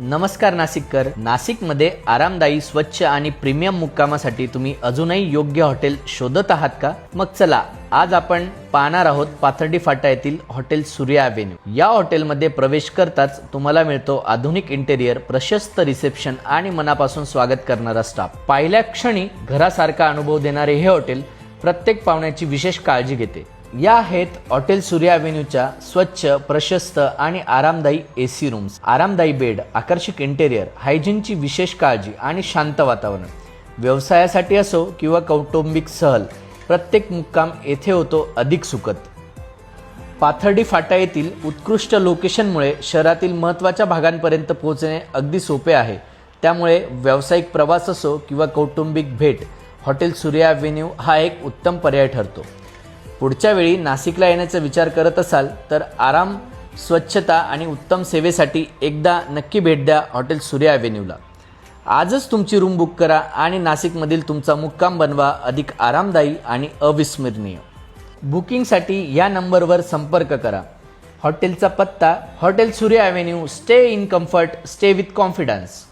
नमस्कार नाशिककर. नाशिकमध्ये आरामदायी, स्वच्छ आणि प्रीमियम मुक्कामासाठी तुम्ही अजूनही योग्य हॉटेल शोधत आहात का? मग चला, आज आपण पाहणार आहोत पाथर्डी फाटा येथील हॉटेल सूर्या एव्हेन्यू. या हॉटेलमध्ये प्रवेश करताच तुम्हाला मिळतो आधुनिक इंटेरियर, प्रशस्त रिसेप्शन आणि मनापासून स्वागत करणारा स्टाफ. पहिल्या क्षणी घरासारखा अनुभव देणारे हे हॉटेल प्रत्येक पाहुण्याची विशेष काळजी घेते. या आहेत हॉटेल सूर्या एव्हेन्यूच्या स्वच्छ, प्रशस्त आणि आरामदायी एसी रूम्स, आरामदायी बेड, आकर्षक इंटेरियर, हायजीनची विशेष काळजी आणि शांत वातावरण. व्यवसायासाठी असो किंवा कौटुंबिक सहल, प्रत्येक मुक्काम येथे होतो अधिक सुखद. पाथर्डी फाटा येथील उत्कृष्ट लोकेशनमुळे शहरातील महत्त्वाच्या भागांपर्यंत पोहोचणे अगदी सोपे आहे. त्यामुळे व्यावसायिक प्रवास असो किंवा कौटुंबिक भेट, हॉटेल सूर्या एव्हेन्यू हा एक उत्तम पर्याय ठरतो. पुढच्या वेळी नाशिकला येण्याचा विचार करत असाल तर आराम, स्वच्छता आणि उत्तम सेवेसाठी एकदा नक्की भेट द्या हॉटेल सूर्या एव्हेन्यूला. आजच तुमची रूम बुक करा आणि नाशिकमधील तुमचा मुक्काम बनवा अधिक आरामदायी आणि अविस्मरणीय. बुकिंगसाठी या नंबरवर संपर्क करा. हॉटेलचा पत्ता: hotel Surya avenue. Stay in comfort, stay with confidence.